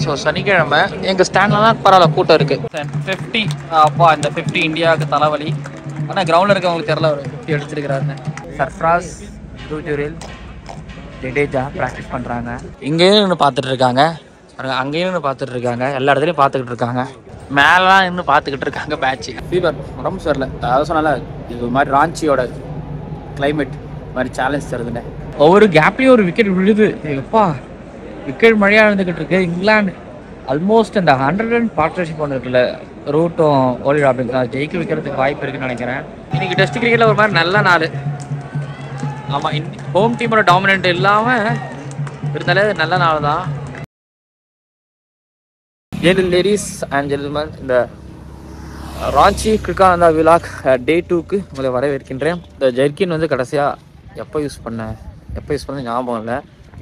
So சனிக்கிழமை எங்கள் ஸ்டாண்டில் தான் பரவாயில்ல கூட்டம் இருக்குது. 50 அப்பா இந்த 50 இந்தியாவுக்கு தலைவலி. ஆனால் கிரவுண்டில் இருக்கவங்களுக்கு தெரியல ஒரு 50 அடிச்சிருக்கிறாருன்னு. சர்ஃப்ராஸ் ஜூஜூரில் ஜடேஜா ப்ராக்டிஸ் பண்ணுறாங்க. இங்கேயும் நின்று பார்த்துட்டு இருக்காங்க, அங்கேயும் நின்று பார்த்துட்டு இருக்காங்க, எல்லா இடத்துலையும் பார்த்துக்கிட்டு இருக்காங்க. மேலாம் நின்று பார்த்துக்கிட்டு இருக்காங்க பேட்ச். ஃபீவர் உடம்பு சரியில்லை, அதாவது சொன்னால இது மாதிரி ராஞ்சியோட கிளைமேட் மாதிரி சேலஞ்ச் தருதுன்னு. ஒவ்வொரு கேப்லேயும் ஒரு விக்கெட் விழுது. எப்பா விக்கெட் மழையாக இருந்துக்கிட்டு இருக்கு. இங்கிலாந்து ஆல்மோஸ்ட் இந்த 100 ரன் பார்ட்னர்ஷிப் ஒன்று இருக்குல்ல, ரூட்டும் ஓலி ராபின்ஸ் ஜெயிக்க வைக்கிறதுக்கு வாய்ப்பு இருக்குன்னு நினைக்கிறேன். இன்னைக்கு டெஸ்ட் கிரிக்கெட்டில் ஒரு மாதிரி நல்ல நாள். ஆமாம், ஹோம் டீமோட டாமினன்ட் இல்லாமல் இருந்தாலே நல்ல நாள் தான். லேடிஸ் அண்ட் ஜென்டில்மேன், இந்த ராஞ்சி கிரிக்கானந்தா விலாக் டே 2க்கு உங்களை வரவேற்கின்றேன். இந்த ஜெர்கின் வந்து கடைசியாக எப்போ யூஸ் பண்ண ஞாபகம் இல்லை.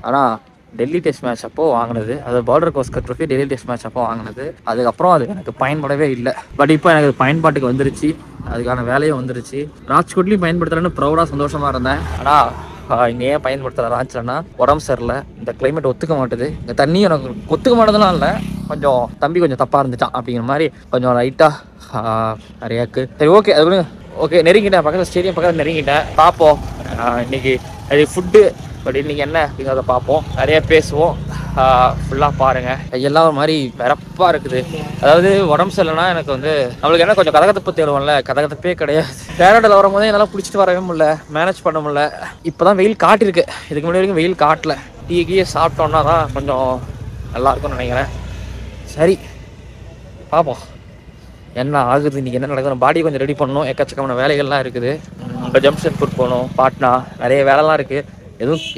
ஆனால் டெல்லி டெஸ்ட் மேட்ச் அப்போது வாங்கினது, அது Border Gavaskar trophy Delhi test match அப்போ வாங்கினது. அதுக்கப்புறம் அது எனக்கு பயன்படவே இல்லை. பட் இப்போ எனக்கு பயன்பாட்டுக்கு வந்துருச்சு, அதுக்கான வேலையும் வந்துருச்சு. ராஜ்கோட்லேயும் பயன்படுத்துகிறேன்னு ப்ரௌடாக சந்தோஷமாக இருந்தேன். ஆனால் இங்கே ஏன் பயன்படுத்துகிற ராஞ்சிலன்னா உடம்பு சரியில்லை, இந்த கிளைமேட் ஒத்துக்க மாட்டுது. இந்த தண்ணி எனக்கு ஒத்துக்க மாட்டதுலாம் இல்லை, கொஞ்சம் தம்பி கொஞ்சம் தப்பாக இருந்துட்டான் அப்படிங்கிற மாதிரி கொஞ்சம் லைட்டாக நிறையாக்கு. சரி ஓகே, அது ஓகே நெருங்கிட்டேன், பக்கத்தில் ஸ்டேடியம் பக்கத்தில் நெருங்கிட்டேன். பார்ப்போம் இன்னைக்கு அது ஃபுட்டு பட் இன்றைக்கி என்ன அப்படிங்கிறத பார்ப்போம், நிறைய பேசுவோம். ஃபுல்லாக பாருங்கள். கையெல்லாம் ஒரு மாதிரி வெறப்பாக இருக்குது. அதாவது உடம்பு சரியில்லைனா எனக்கு வந்து நம்மளுக்கு என்ன கொஞ்சம் கதகதப்பு தேடுவோம்ல, கதகதப்பே கிடையாது. டேரக்டில் வரும்போதே என்னால் பிடிச்சிட்டு வரவே முடியல, மேனேஜ் பண்ண முடியல. இப்போ தான் வெயில் காட்டிருக்கு, இதுக்கு முன்னாடி வரைக்கும் வெயில் காட்டல. டீ சாப்பிட்டோன்னா தான் கொஞ்சம் நல்லாயிருக்கும்னு நினைக்கிறேன். சரி பார்ப்போம் என்ன ஆகுது, இன்றைக்கி என்ன நடக்குது. பாடி கொஞ்சம் ரெடி பண்ணணும், எக்கச்சக்கமான வேலைகள்லாம் இருக்குது. இப்போ ஜம்ஷெட்பூர் போகணும், பாட்னா, நிறைய வேலைலாம் இருக்குது.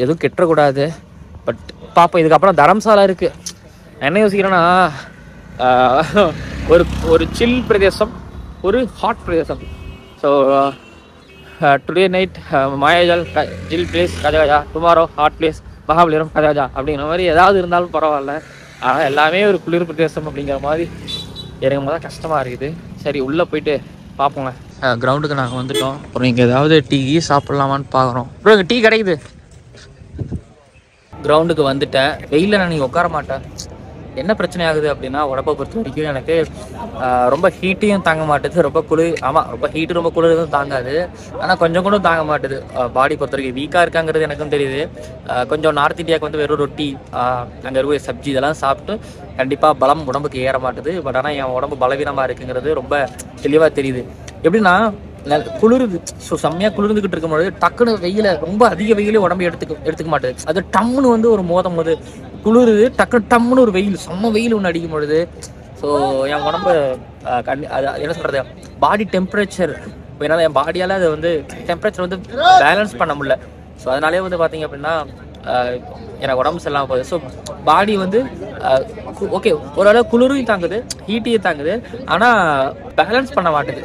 எதுவும் கெட்டக்கூடாது. பட் பார்ப்போம். இதுக்கப்புறம் தரம்சாலா இருக்குது. என்ன யோசிக்கிறேன்னா ஒரு சில் பிரதேசம், ஒரு ஹாட் பிரதேசம். ஸோ டுடே நைட் மாயாஜால் ஜில் பிளேஸ் கஜகஜா, டுமாரோ ஹாட் பிளேஸ் மகாபலிபுரம் கஜகஜா அப்படிங்கிற மாதிரி ஏதாவது இருந்தாலும் பரவாயில்ல. ஆனால் எல்லாமே ஒரு குளிர் பிரதேசம் அப்படிங்கிற மாதிரி எனக்கு தான் கஷ்டமாக இருக்குது. சரி உள்ளே போயிட்டு பார்ப்போங்க. கிரவுண்டுக்கு நாங்கள் வந்துட்டோம். அப்புறம் இங்கே ஏதாவது டீ சாப்பிட்லாமான்னு பார்க்குறோம். அப்புறம் இங்கே டீ கிடைக்குது. கிரவுண்டுக்கு வந்துட்டேன். வெயிலில் நான் நீங்கள் உட்கார மாட்டேன். என்ன பிரச்சனை ஆகுது அப்படின்னா, உடம்பை பொறுத்த வரைக்கும் எனக்கு ரொம்ப ஹீட்டையும் தாங்க மாட்டுது, ரொம்ப குளிர். ஆமாம், ரொம்ப ஹீட்டு ரொம்ப குளிரும் தாங்காது, ஆனால் கொஞ்சம் கூட தாங்க மாட்டுது. பாடி பொறுத்த வரைக்கும் வீக்காக இருக்காங்கிறது எனக்கும் தெரியுது. கொஞ்சம் நார்த் இந்தியாவுக்கு வந்து வெறும் ரொட்டி, அங்கே இருக்கிற சப்ஜி இதெல்லாம் சாப்பிட்டு கண்டிப்பாக பலம் உடம்புக்கு ஏற மாட்டுது. பட் ஆனால் என் உடம்பு பலவீனமாக இருக்குங்கிறது ரொம்ப தெளிவாக தெரியுது. எப்படின்னா குளிருது. ஸோ செம்மையாக குளிர்ந்துக்கிட்டு இருக்கும்போது டக்குன்னு வெயில ரொம்ப அதிக வெயிலே உடம்பு எடுத்துக்க மாட்டுது. அது டம்முன்னு வந்து ஒரு மோதும் போது குளிருது, டக்குனு டம்முன்னு ஒரு வெயில், செம்ம வெயில் ஒன்று அடிக்கும் பொழுது ஸோ என் உடம்பு அது என்ன சொல்கிறது, பாடி டெம்பரேச்சர் என்னால் என் பாடியால் அதை வந்து டெம்பரேச்சர் வந்து பேலன்ஸ் பண்ண முடியல. ஸோ அதனாலே வந்து பார்த்தீங்க அப்படின்னா எனக்கு உடம்பு சரியில்லாமல் போகுது. ஸோ பாடி வந்து ஓகே ஓரளவு குளிரையும் தாங்குது, ஹீட்டையும் தாங்குது, ஆனால் பேலன்ஸ் பண்ண மாட்டேது.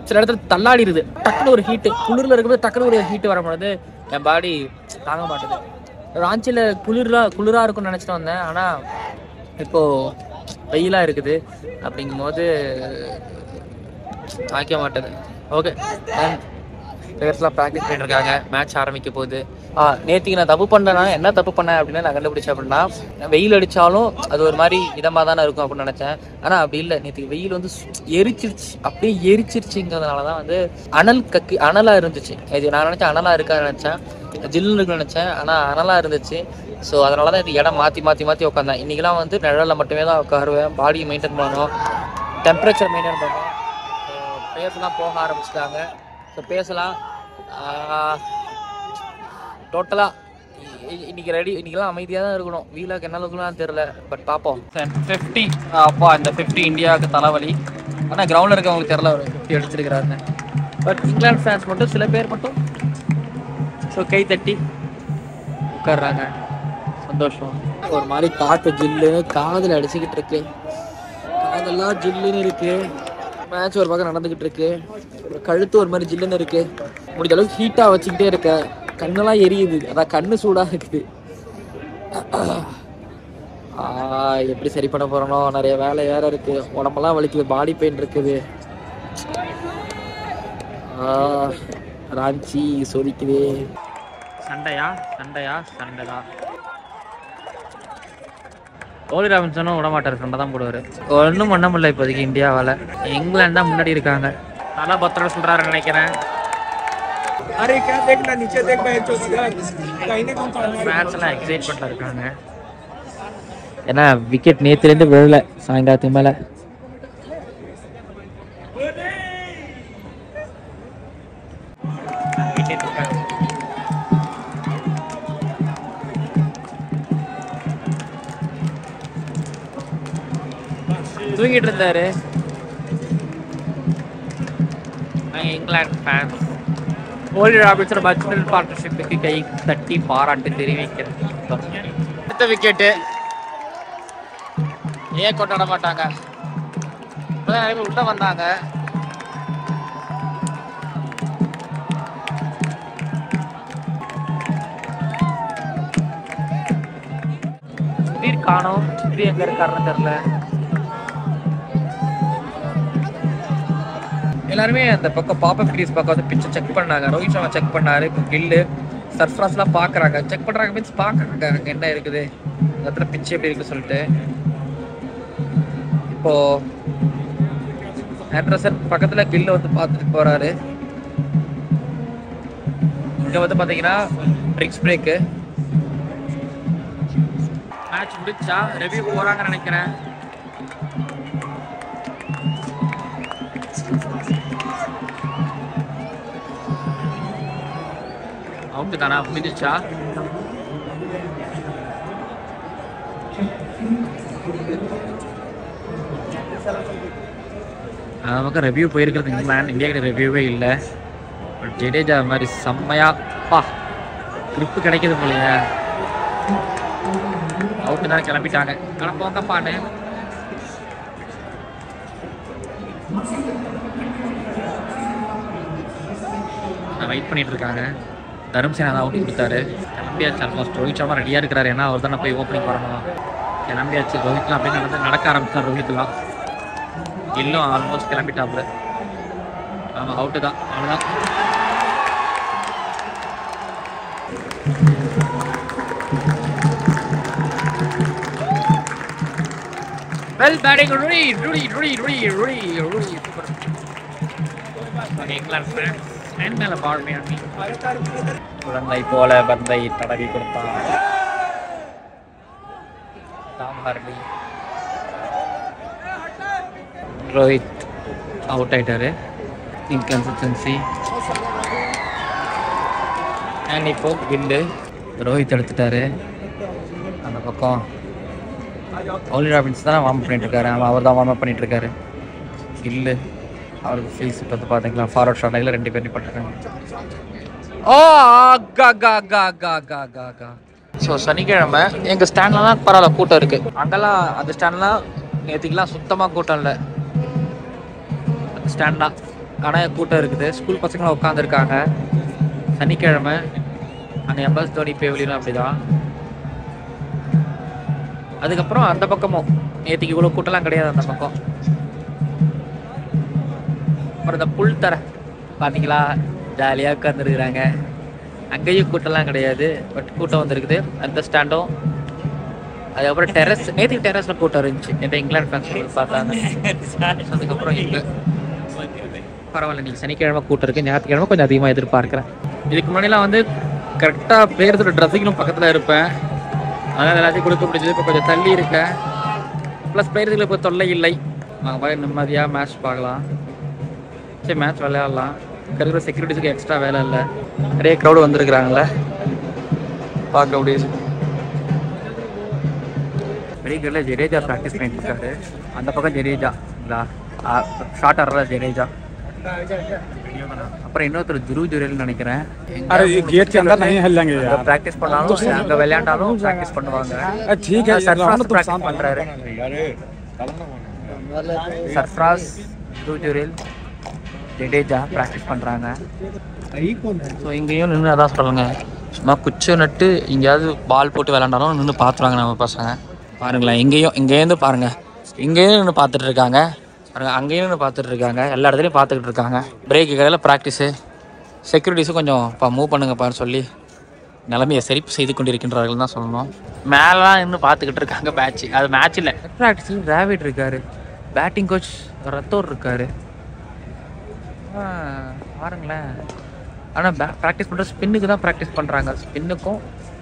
சில இடத்துல தள்ளாடிடுது. டக்குனு ஒரு ஹீட்டு, குளிரில் இருக்கும்போது டக்குனு ஒரு ஹீட்டு வரும்பொழுது என் பாடி தாங்க மாட்டேது. ராஞ்சியில் குளிராக இருக்கும்னு நினச்சிட்டு வந்தேன், ஆனால் இப்போது வெயிலாக இருக்குது. அப்படிங்கும்போது தாக்க மாட்டேது. ஓகே, பிளேயர்ஸ்லாம் ப்ராக்டிஸ் பண்ணிட்டு இருக்காங்க, மேட்ச் ஆரம்பிக்க போகுது. நேற்றுக்கு நான் தப்பு பண்ணேன்னா என்ன தப்பு பண்ணேன் அப்படின்னா, நான் கண்டுபிடிச்சேன் அப்படின்னா, வெயில் அடித்தாலும் அது ஒரு மாதிரி இதமாக தானே இருக்கும் அப்படின்னு நினச்சேன். ஆனால் அப்படி இல்லை, நேற்றுக்கு வெயில் வந்து எரிச்சிருச்சு, அப்படியே எரிச்சிருச்சுங்கிறதுனால தான் வந்து அனலாக இருந்துச்சு. இது நான் நினச்சேன் அனலாக இருக்கான்னு நினச்சேன், ஜில்லுன்னு இருக்குன்னு நினச்சேன், ஆனால் அனலாக இருந்துச்சு. ஸோ அதனால தான் இது இடம் மாற்றி உட்காந்தேன். இன்றைக்கெலாம் வந்து நிழலில் மட்டுமே தான் உட்காருவேன். பாடியை மெயின்டைன் பண்ணணும், டெம்பரேச்சர் மெயின்டைன் பண்ணணும். பிளேயர்ஸ்லாம் போக ஆரம்பிச்சிட்டாங்க. ஸோ பேசலாம். டோட்டலாக இன்றைக்கெல்லாம் அமைதியாக தான் இருக்கணும். வீலாக்கு என்ன அளவுக்குலாம் தெரில, பட் பார்ப்போம். 50 அப்பா இந்த 50 இந்தியாவுக்கு தலைவலி. ஆனால் கிரவுண்டில் இருக்கவங்களுக்கு தெரில ஒரு 50 அடிச்சிருக்கிறாருன்னு. பட் இங்கிலாந்து ஃபேன்ஸ் மட்டும் சில பேர் மட்டும் ஸோ கை தட்டி உட்காடுறாங்க, சந்தோஷம். ஒரு மாதிரி காற்று ஜில்லுன்னு காதில் அடிச்சுக்கிட்டு இருக்கு, காதெல்லாம் ஜில்லுன்னு இருக்கு. மேட்ச் ஒரு பக்கம் நடந்துக்கிட்டு இருக்கு, கழுத்து ஒரு மாதிரி ஜில்லுன்னு இருக்கு. முடிஞ்ச அளவுக்கு ஹீட்டாக வச்சுக்கிட்டே இருக்க, கண்ணெல்லாம் எரியுது, அதான் கண்ணு சூடாக இருக்குது. எப்படி சரி பண்ண போகிறனோ, நிறைய வேலை வேறு இருக்குது, உடம்பெல்லாம் வலிக்குது, பாடி பெயின் இருக்குது. ராஞ்சி சோதிக்குது. சண்டையா? கோலி ராபின்சனும் விட மாட்டார், சண்டை தான் போடுவார். ஒன்றும் பண்ண முடியல இப்போதைக்கு இந்தியாவால். இங்கிலாந்து தான் முன்னாடி இருக்காங்க. நல்லா பத்திரம் சொல்கிறாருன்னு நினைக்கிறேன். மேட்ச்லாம் எக்ஸைட்மெண்ட்டில் இருக்காங்க. ஏன்னா விக்கெட் நேற்றுலேருந்து விழல சாயங்காலத்துக்கு மேலே. தூங்கிட்டு இருந்தாரு. இங்கிலாந்து ஃபேன்ஸ் கோலி ராபின்சன் பட்ஜெட் பார்ட்னர்ஷிப்புக்கு கை தட்டி பாராட்டு தெரிவிக்கிறது. அடுத்த விக்கெட்டு ஏன் கொண்டாட மாட்டாங்க? நிறைய பேர் உள்ள வந்தாங்க. திடீர் காணோம், திடீர் எங்க இருக்காருன்னு தெரியல. எல்லாருமே அந்த பக்கம் பாப்பப் கிரீஸ் பக்கம் வந்து பிச்சை செக் பண்ணாங்க. ரோஹித் சர்மா செக் பண்ணாரு. இப்போ கில்லு சர்ஃப்ராஸ்லாம் பார்க்குறாங்க. செக் பண்ணுறாங்க மீன்ஸ் பார்க்குறாங்க அங்கே என்ன இருக்குது, அந்த இடத்துல பிச்சு எப்படி இருக்குன்னு சொல்லிட்டு. இப்போது ஆண்டர்சன் பக்கத்தில் கில்லு வந்து பார்த்துட்டு போகிறாரு. இங்கே வந்து பார்த்தீங்கன்னா ட்ரிக்ஸ் பிரேக்கு. மேட்ச் முடிச்சா ரெவ்யூ போகிறாங்கன்னு நினைக்கிறேன். அவுட்டு தானா முடிஞ்சிச்சா? நமக்கு ரெவ்யூ போயிருக்கிறது இங்கிலாந்து. இந்தியா கிட்ட ரெவ்யூவே இல்லை. பட் ஜடேஜா மாதிரி செம்மையா பா கிரிப்பு கிடைக்கிது போலையா. அவுட்டு தானே கிளம்பிட்டாங்க. கிளம்போங்கப்பான்னு வெயிட் பண்ணிட்டு இருக்காங்க. தரும்சேனா தான் அவுட் கொடுத்தாரு. கிளம்பியாச்சு. ஆல்மோஸ்ட் ரோஹித் சர்மா ரெடியாக இருக்கிறாரு. ஏன்னா அவர் தானே போய் ஓப்பனிங் வரணும். கிளம்பியாச்சு ரோஹித்லாம் அப்படின்னு நடக்க ஆரம்பிச்சார். ரோஹித்லாம் இன்னும் ஆல்மோஸ்ட் கிளம்பிட்டாப்புல. ஆமாம் அவுட்டு தான், அவ்வளோதான். வெல் பேட்டிங் ரூடி ரூடி ரூடி ரூடி ரூடி ரூடி சூப்பர். இங்கிலாந்து ஃப்ரெண்ட்ஸ் என் மேலே பாழ்மையாமி குழந்தை போல பந்தை தடவி கொடுத்தான் டாம் ஹார்டி. ரோஹித் அவுட் ஆயிட்டாரு. இன்கன்சிஸ்டன்சி. அண்ட் இப்போ கில்லு ரோஹித் எடுத்துட்டாரு. அந்த பக்கம் கோலி ராபின்ஸ் தான் வார்ம் பண்ணிட்டு இருக்காரு. அவர் தான் வார்ம் அப் பண்ணிட்டு இருக்காரு. கில்லு அவருக்கு ஃபீல் செட் வந்து பார்த்தீங்களா ஃபார்வர்ட் ஷாட் லைனில் 2 பேர் பண்ணிட்டாங்க. ஓ கா கா கா கா கா கா கா. ஸோ சனிக்கிழமை எங்கள் ஸ்டாண்ட்லாம் பரவாயில்ல கூட்டம் இருக்குது. அங்கெல்லாம் அந்த ஸ்டாண்ட்லாம் நேற்றுக்கெலாம் சுத்தமாக கூட்டம் இல்லை. ஸ்டாண்ட்லாம் ஆனால் கூட்டம் இருக்குது. ஸ்கூல் பசங்களாம் உட்காந்துருக்காங்க. சனிக்கிழமை அங்கே எம்எஸ் தோனி பேவலியும் அப்படி தான். அதுக்கப்புறம் அந்த பக்கமும் நேற்றுக்கு இவ்வளோ கூட்டம்லாம் கிடையாது. அந்த பக்கம் அப்புறம் இந்த புல் தர பார்த்தீங்களா ஜாலியாக உட்காந்துருக்குறாங்க. அங்கேயும் கூட்டம்லாம் கிடையாது. பட் கூட்டம் வந்துருக்குது அந்த ஸ்டாண்டும். அதுக்கப்புறம் டெரஸ் நேற்றுக்கு டெரஸில் கூட்டம் இருந்துச்சு. நேற்று இங்கிலாந்து ஃபேன்ஸ் பார்த்தாங்க. அதுக்கப்புறம் இங்கே பரவாயில்ல. நீங்கள் சனிக்கிழமை கூட்டம் இருக்குது. ஞாயிற்றுக்கிழமை கொஞ்சம் அதிகமாக எதிர்பார்க்குறேன். இதுக்கு முன்னாடிலாம் வந்து கரெக்டாக பிளேயர்ஸோட ட்ரெஸ்ஸிங்களும் பக்கத்தில் இருப்பேன். அதனால் எல்லாத்தையும் கொடுக்க முடிஞ்சது. இப்போ கொஞ்சம் தள்ளி இருக்கேன். ப்ளஸ் பிளேயர்ஸுக்கு இப்போ தொல்லை இல்லை. நாங்கள் போய் நிம்மதியாக மேட்ச் பார்க்கலாம். சரி மேட்ச் விளையாடலாம். இருக்கிற செக்யூரிட்டிஸுக்கு எக்ஸ்ட்ரா வேலை இல்லை. நிறைய க்ரௌடு வந்துருக்குறாங்களே பார்க்க முடியுது. பெரிய கிரௌண்டில் ஜடேஜா ப்ராக்டிஸ் பண்ணிட்டு இருக்காரு. அந்த பக்கம் ஜடேஜா ஷார்ட் ஆடுறதா ஜடேஜா. அப்புறம் இன்னொருத்தர் துருவ் ஜுரேல்னு நினைக்கிறேன். ப்ராக்டிஸ் பண்ணாலும் அங்கே விளையாண்டாலும் ப்ராக்டிஸ் பண்ணுவாங்க. ப்ராக்டிஸ் பண்ணுறாரு சர்ஃப்ராஸ், துருவ் ஜுரேல், ஜடேஜா ப்ராக்டிஸ் பண்ணுறாங்க. ஸோ இங்கேயும் நின்று அதான் சொல்லுங்க. சும்மா குச்சி நட்டு எங்கேயாவது பால் போட்டு விளையாண்டாலும் நின்று பார்த்துருவாங்க நம்ம பசங்க. பாருங்களேன் இங்கேருந்து பாருங்கள். இங்கேயும் நின்று பார்த்துட்டு இருக்காங்க. அங்கேயும் நின்று பார்த்துட்டு இருக்காங்க. எல்லா இடத்துலையும் பார்த்துக்கிட்டு இருக்காங்க. பிரேக்கு கடையில் ப்ராக்டிஸு. செக்யூரிட்டிஸும் கொஞ்சம் மூவ் பண்ணுங்கப்பான்னு சொல்லி நிலைமையை சரி செய்து கொண்டிருக்கின்றார்கள் தான் சொல்லணும். மேலாம் இன்னும் பார்த்துக்கிட்டு இருக்காங்க மேட்ச். அது மேட்ச் இல்லை, ப்ராக்டிஸில் டிராவிட் இருக்காரு, பேட்டிங் கோச் ரத்தோர் இருக்காரு. பாருங்களேன். ஆனால் ப்ராக்டிஸ் பண்ணுற ஸ்பின்னுக்கு தான் ப்ராக்டிஸ் பண்ணுறாங்க. ஸ்பின்னுக்கும்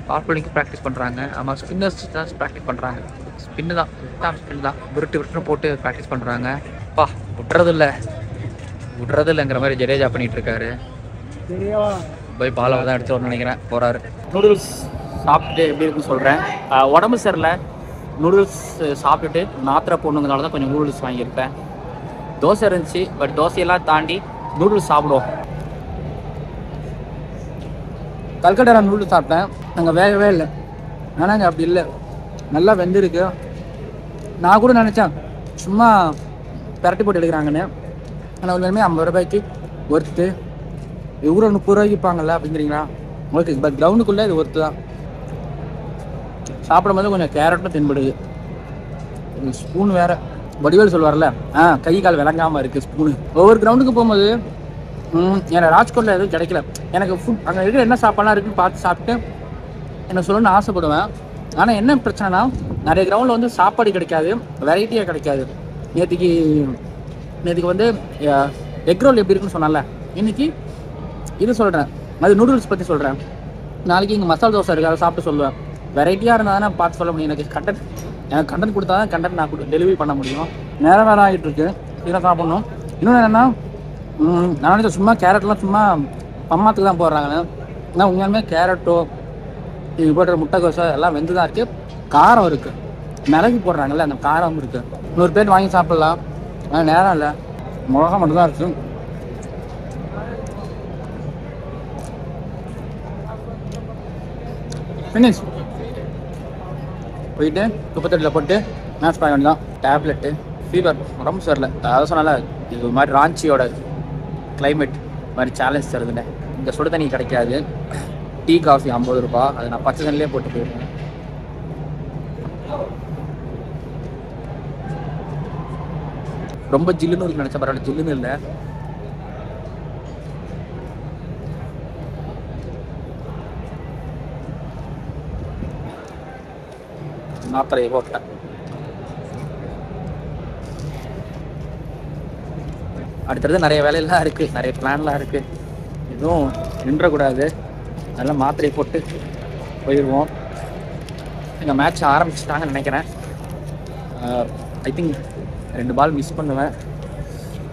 பால் பவுலிங்க்கும் ப்ராக்டிஸ் பண்ணுறாங்க. ஆமாம், ஸ்பின்னர்ஸ் தான் ப்ராக்டிஸ் பண்ணுறாங்க. ஸ்பின்னு தான் ஸ்பின் தான் விட்டுன்னு போட்டு ப்ராக்டிஸ் பண்ணுறாங்க. அப்பா விட்றதில்லைங்கிற மாதிரி ஜடேஜா பண்ணிகிட்டு இருக்காரு. போய் பாலை தான் எடுத்து வரணும்னு நினைக்கிறேன். போகிறாரு. நூடுல்ஸ் சாப்பிட்டுட்டு எப்படி இருக்குன்னு சொல்கிறேன். உடம்பு சரியில்லை, நூடுல்ஸ் சாப்பிட்டுட்டு மாத்திரை போடணுங்கிறனால தான் கொஞ்சம் நூடுல்ஸ் வாங்கியிருப்பேன். தோசை இருந்துச்சு, பட் தோசையெல்லாம் தாண்டி நூடுல்ஸ் சாப்பிடுவோம். கல்கட்டா நூடுல்ஸ் சாப்பிட்டேன், நாங்கள் வேகவே இல்லை. ஆனால் அங்கே அப்படி இல்லை, நல்லா வெந்திருக்கு. நான் கூட நினச்சேன் சும்மா பரட்டி போட்டு எடுக்கிறாங்கன்னு. ஆனால் உண்மையுமே 50 ரூபாய்க்கு ஒர்த்து. இவ்வளோ 30 ரூபாய்க்கு விற்பாங்கல்ல அப்படிங்கிறீங்களா? ஓகே, பட் கிரவுண்டுக்குள்ளே இது ஒர்த்து தான். சாப்பிடும்போது கொஞ்சம் கேரட்டும் தென்படுது. ஸ்பூன் வேறு வடிவேல் சொல்லுவார்ல, கை கால் விளங்காமல் இருக்குது ஸ்பூனு. ஒவ்வொரு கிரவுண்டுக்கு போகும்போது எனக்கு ராஜ்கோட்டில் எதுவும் கிடைக்கல. எனக்கு ஃபுட் அங்கே இருக்கிற என்ன சாப்பாடுலாம் இருக்குன்னு பார்த்து சாப்பிட்டு எனக்கு சொல்லணும்னு ஆசைப்படுவேன். ஆனால் என்ன பிரச்சனைனா, நிறைய கிரவுண்டில் வந்து சாப்பாடு கிடைக்காது, வெரைட்டியாக கிடைக்காது. நேற்றுக்கு வந்து எக் ரோல் எப்படி இருக்குன்னு சொன்னால, இன்றைக்கி இது சொல்கிறேன், அது நூடுல்ஸ் பற்றி சொல்கிறேன். நாளைக்கு இங்கே மசாலா தோசை இருக்குது, அதை சாப்பிட்டு சொல்லுவேன். வெரைட்டியாக இருந்தால் தானே பார்த்து சொல்ல முடியும். எனக்கு கண்டென்ட் கொடுத்தா தான் கண்டென்ட் நான் டெலிவரி பண்ண முடியும். நேரம் வேறு ஆகிட்டு இருக்கு, இதெல்லாம் சாப்பிட்ணும். இன்னொன்று என்னென்னா, நான் நினைச்சேன் சும்மா கேரட்லாம் சும்மா பம்மாத்துக்கு தான் போடுறாங்கன்னு. ஆனால் உண்மையாலுமே கேரட்டோ இது போடுற முட்டைக்கோசை எல்லாம் வெந்து தான் இருக்குது. காரம் இருக்குது, மிளகு போடுறாங்கல்ல, அந்த காரம் இருக்குது. 100 பேர் வாங்கி சாப்பிட்லாம், ஆனால் நேரம் இல்லை, மிளகா மட்டும்தான் இருக்குது. ஃபினிஷ். போயிட்டு துப்பத்தட்டில் போட்டு மேட்ச் பண்ண வேண்டியதான். டேப்லெட்டு, ஃபீவர், உடம்பு சரியில்லை. அதாவது சொன்னால இது மாதிரி ராஞ்சியோட கிளைமேட் மாதிரி சேலஞ்ச் தருதுங்க. இந்த சுடு தண்ணி கிடைக்காது. டீ காஃபி 50 ரூபா, அதை நான் பச்சை தண்ணிலே போட்டு போயிருந்தேன். ரொம்ப ஜில்லுன்னு இருக்கு நினச்சா பரவாயில்ல, ஜில்லுன்னு இல்லை. மாத்திரையை போட்டேன். அடுத்தது நிறைய வேலையெல்லாம் இருக்குது, நிறைய பிளான்லாம் இருக்குது. எதுவும் நின்றக்கூடாது, நல்லா மாத்திரையை போட்டு போயிடுவோம். எங்கள் மேட்ச் ஆரம்பிச்சிட்டாங்கன்னு நினைக்கிறேன். ஐ திங்க் 2 பால் மிஸ் பண்ணுவேன்.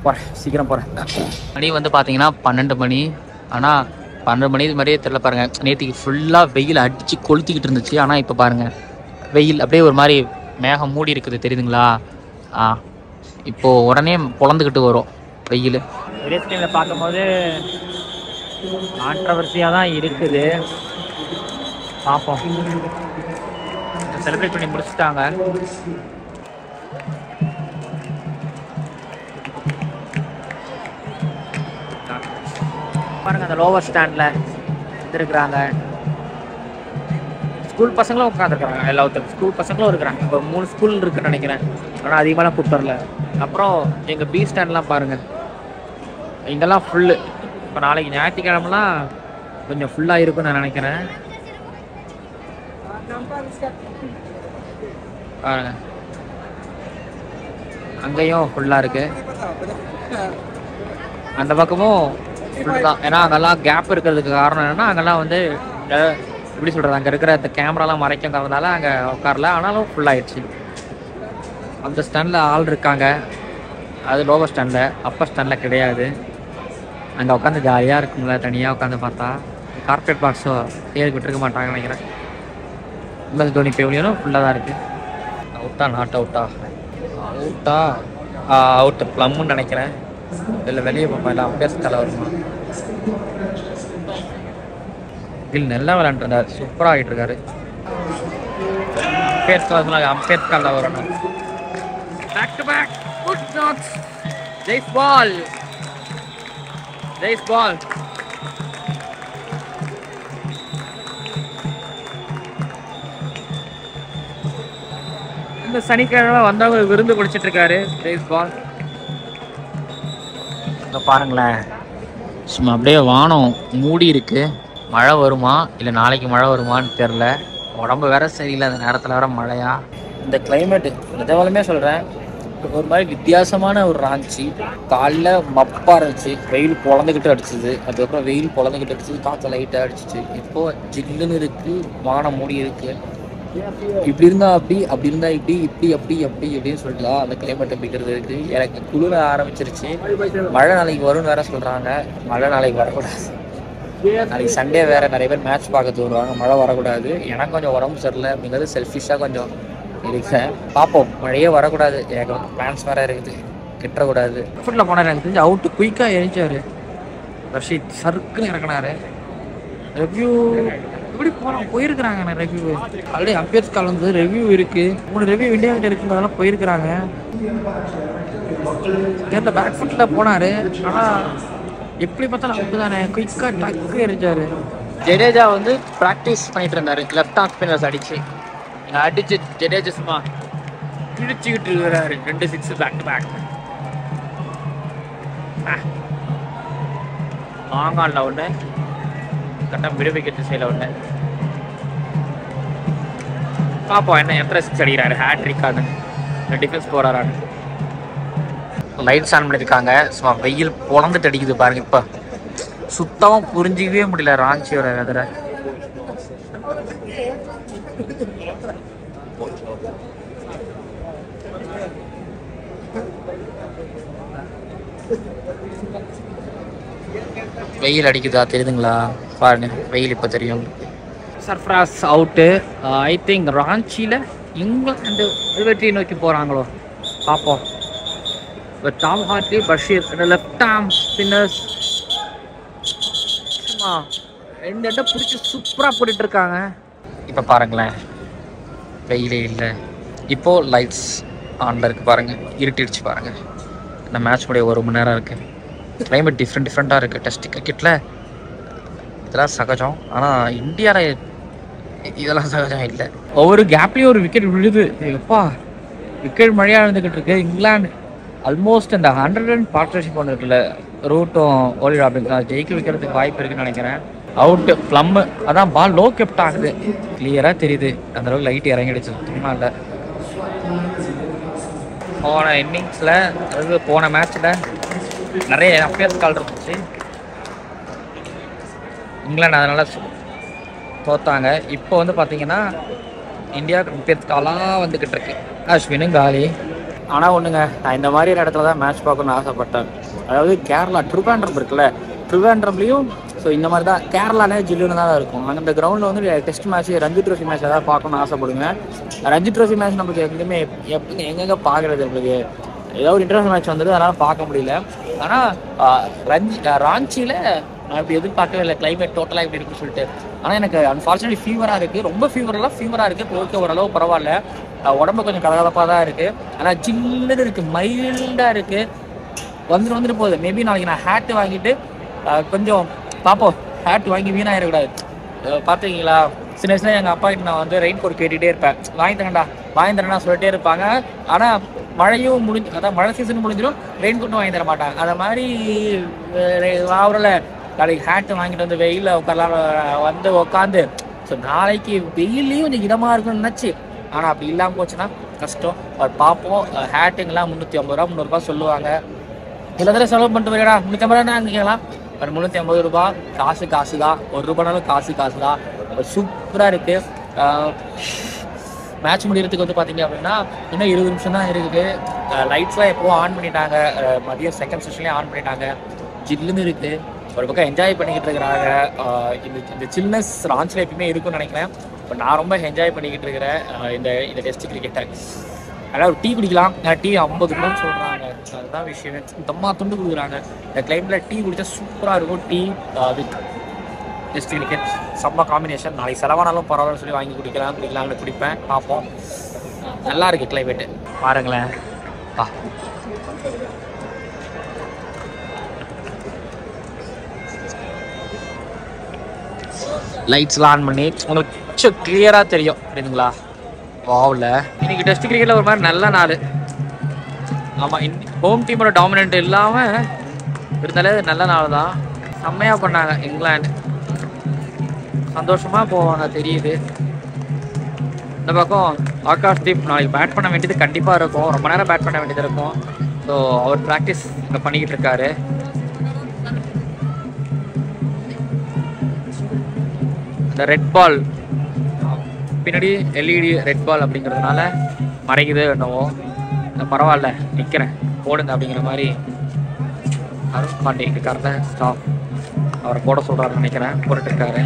போகிறேன், சீக்கிரம் போகிறேன். மணி வந்து பார்த்தீங்கன்னா 12 மணி. ஆனால் 12 மணி இது மாதிரியே தெரியல பாருங்கள். நேற்றுக்கு ஃபுல்லாக வெயில் அடித்து கொளுத்திக்கிட்டு இருந்துச்சு. ஆனால் இப்போ பாருங்கள், வெயில் அப்படியே ஒரு மாதிரி மேகம் மூடி இருக்குது, தெரியுதுங்களா? இப்போது உடனே பொழந்துக்கிட்டு வரும் வெயில். பெரிய ஸ்க்ரீனில் பார்க்கும்போது கான்ட்ரவர்சியாக தான் இருக்குது. பார்ப்போம். செலிப்ரேட் பண்ணி முடிச்சுட்டாங்க. பாருங்கள், அந்த லோவர் ஸ்டாண்டில் வந்துருக்குறாங்க. ஸ்கூல் பசங்களும் உட்காந்துருக்குறாங்க. எல்லாத்துக்கும் ஸ்கூல் பசங்களும் இருக்கிறாங்க. இப்போ 3 ஸ்கூல் இருக்குன்னு நினைக்கிறேன், ஆனால் அதிகமாகலாம் கூப்பிட்டு வரல. அப்புறம் எங்கள் பி ஸ்டாண்ட்லாம் பாருங்கள், இங்கெல்லாம் ஃபுல்லு. இப்போ நாளைக்கு ஞாயிற்றுக்கிழமெலாம் கொஞ்சம் ஃபுல்லாக இருக்குன்னு நான் நினைக்கிறேன். பாருங்க, அங்கேயும் ஃபுல்லாக இருக்குது, அந்த பக்கமும் ஃபுல் தான். ஏன்னா அங்கெல்லாம் கேப் இருக்கிறதுக்கு காரணம் என்னென்னா, அங்கெல்லாம் வந்து எப்படி சொல்கிறது, அங்கே இருக்கிற இந்த கேமராலாம் மறைக்கிறதுனால அங்கே உட்காரல. ஆனாலும் ஃபுல்லாகிடுச்சு. அந்த ஸ்டாண்டில் ஆள் இருக்காங்க, அது லோவர் ஸ்டாண்டில். அப்பர் ஸ்டாண்டில் கிடையாது. அங்கே உட்காந்து ஜாலியாக இருக்குங்களா, தனியாக உட்காந்து பார்த்தா. கார்பரேட் பாக்ஸோ ஏறி விட்டுருக்க மாட்டாங்கன்னு நினைக்கிறேன். எம்எஸ் தோனி பேவிலியனும் ஃபுல்லாக தான் இருக்குது. அவுட்டா நாட் அவுட்டா? அவுட்டு ப்ளம்முன்னு நினைக்கிறேன். இதில் வெளியே பார்ப்போம், இல்லை அம்பேர்ஸ் தலை வருமா? இதில் நல்லா விளையாண்டுருந்தார், சூப்பராக ஆகிட்டு இருக்காரு. அம்பேர்ஸ் தலை சொன்னாங்க, அம்பேர்ஸ் தலை வரணும். Back to back good shots. ஜெய்ஸ் பால், ஜெய்ஸ் பால். இந்த சனிக்கிழமை வந்தவங்க விருந்து குடிச்சிட்டு இருக்காரு ஜெய்ஸ் பால். இங்கே பாருங்களேன், சும்மா அப்படியே வானம் மூடி இருக்கு. மழை வருமா இல்லை நாளைக்கு மழை வருமான்னு தெரில. உடம்பு வேற சரியில்லை, அந்த நேரத்தில் வேற மழையா. இந்த கிளைமேட்டு நிஜமாலுமே சொல்கிறேன், ஒரு மாதிரி வித்தியாசமான ஒரு ராஞ்சி. காலைல மப்பாக இருந்துச்சு, வெயில் பொழந்துக்கிட்டு அடிச்சுது. அதுக்கப்புறம் வெயில் பொழந்துக்கிட்டு அடிச்சுது, காற்று லைட்டாக அடிச்சிச்சு. இப்போது ஜில்லுன்னு இருக்குது, வானம் மூடி இருக்குது. இப்படி இருந்தால் அப்படி, அப்படி இருந்தால் இப்படி, இப்படி அப்படி அப்படி இப்படின்னு சொல்லிட்டுலாம் அந்த கிளைமேட் அப்படிங்கிறது இருக்குது. எனக்கு குளிர ஆரம்பிச்சிருச்சு. மழை நாளைக்கு வரும்னு வேற சொல்கிறாங்க. மழை நாளைக்கு வரக்கூடாது. நாளைக்கு சண்டே வேறு, நிறைய பேர் மேட்ச் பார்க்க வருவாங்க. மழை வரக்கூடாது. எனக்கு கொஞ்சம் உடம்பு சரியில்லை அப்படிங்கிறது செல்ஃபிஷாக கொஞ்சம் இருக்கேன். பார்ப்போம், மழையே வரக்கூடாது. எனக்கு பிளான்ஸ் வேறு இருக்குது, கிட்டக்கூடாது. ஃபுட்டில் போனார், எனக்கு தெரிஞ்சு அவுட்டு குயிக்காக எரிச்சார் ரஷீத். சருக்குன்னு இறக்குனாரு. ரெவ்யூ எப்படி போயிருக்கிறாங்க ரெவ்யூ. ஆல்ரெடி அம்பேர்ஸ் கால் வந்து ரெவ்யூ இருக்குது. 3 ரெவ்யூ இந்தியா கிட்ட இருக்கும்போதெல்லாம் போயிருக்கிறாங்க. கேட்ட பேக் ஃபுட்டில் போனார். ஆனால் எப்படி பார்த்தாலும் அவுட்டு தானே, குயிக்காக டக்கு எரிஞ்சார். ஜடேஜா வந்து ப்ராக்டிஸ் பண்ணிட்டு இருந்தார், லெஃப்ட் ஆஃப் ஸ்பின்னர்ஸ் அடிச்சு ஜடேஜா சும்மா கிழிச்சுக்கிட்டு இருக்கிறாரு. 2 6 பேக் டு பேக். ஆங்காலில் ஒன்று, கரெக்டாக மிடு விக்கெட் திசையில் ஒன்று. பார்ப்போம் என்ன எத்தனை 6 அடிக்கிறாரு, ஹேட்ரிக்கானு டிஃபென்ஸ் போகிறாரான்னு. லைட்ஸ் ஆன் பண்ணியிருக்காங்க. சும்மா வெயில் பொழந்துட்டு அடிக்குது பாருங்க. இப்போ சுத்தமாக புரிஞ்சிக்கவே முடியல ராஞ்சியோட வெதரை. வெயில் அடிக்குதா தெரியுதுங்களா பாருங்க, வெயில் இப்போ தெரியும். சர்ஃப்ராஸ் அவுட்டு. ஐ திங்க் ராஞ்சியில் இங்கிலாந்து வெற்றியை நோக்கி போகிறாங்களோ, பார்ப்போம். Tom Hartley, Bashir left arm spinners சும்மா 2 இடம் பிடிச்சி சூப்பராக போட்டுட்டு இருக்காங்க. இப்போ பாருங்களேன், வெயிலே இல்லை. இப்போது லைட்ஸ் ஆனில் இருக்குது பாருங்கள், இருட்டிடுச்சு பாருங்கள். இந்த மேட்ச் முடிய 1 மணி நேரம் இருக்குது. கிளைமேட் டிஃப்ரெண்ட்டாக இருக்குது. டெஸ்ட் கிரிக்கெட்டில் இதெல்லாம் சகஜம், ஆனால் இந்தியாவில் இதெல்லாம் சகஜம் இல்லை. ஒவ்வொரு கேப்லேயும் ஒரு விக்கெட் விழுது. எப்பா விக்கெட் மழையாக இருந்துக்கிட்டு இருக்கு. இங்கிலாந்து ஆல்மோஸ்ட் இந்த 100 ரன் பார்ட்னர்ஷிப் ஒன்று இருக்குல்ல, ரூட்டும் ஓலி ராபின்சன், ஜெயிக்க வைக்கிறதுக்கு வாய்ப்பு இருக்குன்னு நினைக்கிறேன். Out plum. அதான் பால் லோ கெப்ட் ஆகுது, கிளியராக தெரியுது. அந்தளவுக்கு லைட் இறங்கிடுச்சு, சுத்தமாக இல்லை. போன இன்னிங்ஸில், அதாவது போன மேட்ச்சில் நிறைய அம்பேர்ஸ் கால் இருந்துச்சு. இங்கிலாந்து அதனால் தோத்தாங்க. இப்போ வந்து பார்த்தீங்கன்னா இந்தியா அம்பேர்ஸ் காலாக வந்துக்கிட்டு இருக்கு. அஸ்வினும் காலி. ஆனால் ஒன்றுங்க, நான் இந்த மாதிரி ஒரு இடத்துல தான் மேட்ச் பார்க்கணுன்னு ஆசைப்பட்டேன். அதாவது கேரளா ட்ரிவாண்ட்ரம் இருக்குல்ல, ட்ரிவாண்ட்ரம்லேயும் ஸோ இந்த மாதிரி தான் கேரளாலே ஜில்லுன்னு தான் இருக்கும். அந்த கிரவுண்டில் வந்து test match, Ranji trophy match ஏதாவது பார்க்கணுன்னு ஆசைப்படுவேன். ரஞ்சி ட்ரோஃபி மேட்ச் நம்மளுக்கு எங்கேயுமே எங்கெங்கே பார்க்குறது, நம்மளுக்கு ஏதோ ஒரு இன்டர்நேஷனல் மேட்ச் வந்தது, அதனால் பார்க்க முடியல. ஆனால் ராஞ்சியில் நான் இப்படி எதிர்பார்க்கவே இல்லை, கிளைமேட் டோட்டலாக இப்படி இருக்குன்னு சொல்லிட்டு. ஆனால் எனக்கு அன்ஃபார்ச்சுனேட்லி ஃபீவராக இருக்குது. ரொம்ப ஃபீவராக இருக்குது. ஓகே, ஓரளவு பரவாயில்ல. உடம்பு கொஞ்சம் கலகலப்பாக தான் இருக்குது. ஆனால் ஜில்லுன்னு இருக்குது, மைல்டாக இருக்குது. வந்துட்டு போகுது. மேபி நாளைக்கு நான் ஹேட்டு வாங்கிட்டு கொஞ்சம் பார்ப்போம். ஹேட் வாங்கி வீணாயிடக்கூடாது. பார்த்துக்கிங்களா, சின்ன வயசுல எங்கள் அப்பா கிட்ட நான் வந்து ரெயின் கோட் கேட்டுகிட்டே இருப்பேன். வாங்கி தரேன்டா சொல்லிட்டே இருப்பாங்க. ஆனால் மழையும் அதான் மழை சீசன் முடிஞ்சிடும், ரெயின் கோட்டும் வாங்கி தர மாட்டாங்க. அந்த மாதிரி அவரில் நாளைக்கு ஹேட்டு வாங்கிட்டு வந்து வெயிலில் உட்காந்து ஸோ நாளைக்கு வெயிலையும் கொஞ்சம் இதமாக இருக்குன்னு நினச்சி, ஆனால் அப்படி இல்லாமல் போச்சுன்னா கஷ்டம். பார்ப்போம். ஹேட்டுங்கெல்லாம் 350 ரூபா 300 ரூபா சொல்லுவாங்க. இதில் தான் செலவு பண்ணிட்டு வரடா 350 ரூபா அங்கே கேட்கலாம். 350 ரூபா காசு தான். 1 ரூபானாலும் காசு தான். சூப்பராக இருக்குது. மேட்ச் முடிகிறதுக்கு வந்து பார்த்தீங்க அப்படின்னா இன்னும் 20 நிமிஷம் தான் இருக்குது. லைட்ஸ்லாம் எப்போவும் ஆன் பண்ணிட்டாங்க. மதியம் செகண்ட் செஷன்லேயே ஆன் பண்ணிட்டாங்க. ஜில்லுன்னு இருக்குது. ஒரு பக்கம் என்ஜாய் பண்ணிக்கிட்டு இருக்கிறாங்க. இந்த சில்னஸ் ராஞ்சில் எப்பயுமே இருக்குன்னு நினைக்கிறேன். இப்போ நான் ரொம்ப என்ஜாய் பண்ணிக்கிட்டு இருக்கிறேன் இந்த டெஸ்ட் கிரிக்கெட்டை. அதாவது டீ குடிக்கலாம். டீ 50 ரூபான்னு சொல்கிறாங்க. அதுதான் விஷயம். தம்மா துண்டு கொடுக்குறாங்க. இந்த கிளைமில் டீ குடித்தா சூப்பராக இருக்கும். டீ வித் டெஸ்ட் கிரிக்கெட் செம்ம காம்பினேஷன். நாளைக்கு செலவானாலும் பரவாயில்லன்னு சொல்லி வாங்கி குடிக்கலாம்னு குடிப்பேன். பார்ப்போம். நல்லா இருக்குது கிளைமேட்டு, பாருங்களேன். லைட்ஸ்லாம் ஆன் பண்ணி உங்களுக்கு கிளியராக தெரியும், புரியுதுங்களா? வாவில் இன்னைக்கு டெஸ்ட் கிரிக்கெட்டில் ஒரு மாதிரி நல்ல நாள். ஆமாம், ஹோம் டீமோட டாமினன்ட் இல்லாமல் இருந்தாலே நல்ல நாள் தான். செம்மையாக பண்ணாங்க இங்கிலாந்து. சந்தோஷமாக போவாங்க தெரியுது. இந்த பக்கம் ஆகாஷ் தீப் நாளைக்கு பேட் பண்ண வேண்டியது கண்டிப்பாக இருக்கும், ரொம்ப நேரம் பேட் பண்ண வேண்டியது இருக்கும். ஸோ அவர் ப்ராக்டிஸ் இங்கே பண்ணிக்கிட்டு இருக்காரு. இந்த ரெட் பால் பின்னாடி எல்இடி ரெட் பால் அப்படிங்கிறதுனால மறைக்குது என்னவோ. பரவாயில்ல நிற்கிறேன் போடுங்க அப்படிங்கிற மாதிரி அருண் பாண்டிய இருக்காருல ஸ்டாஃப், அவரை போட சொல்கிறாருன்னு நினைக்கிறேன், போட்டுட்டு இருக்காரு.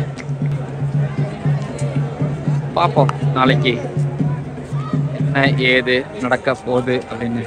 பார்ப்போம் நாளைக்கு என்ன ஏது நடக்க போகுது அப்படின்னு.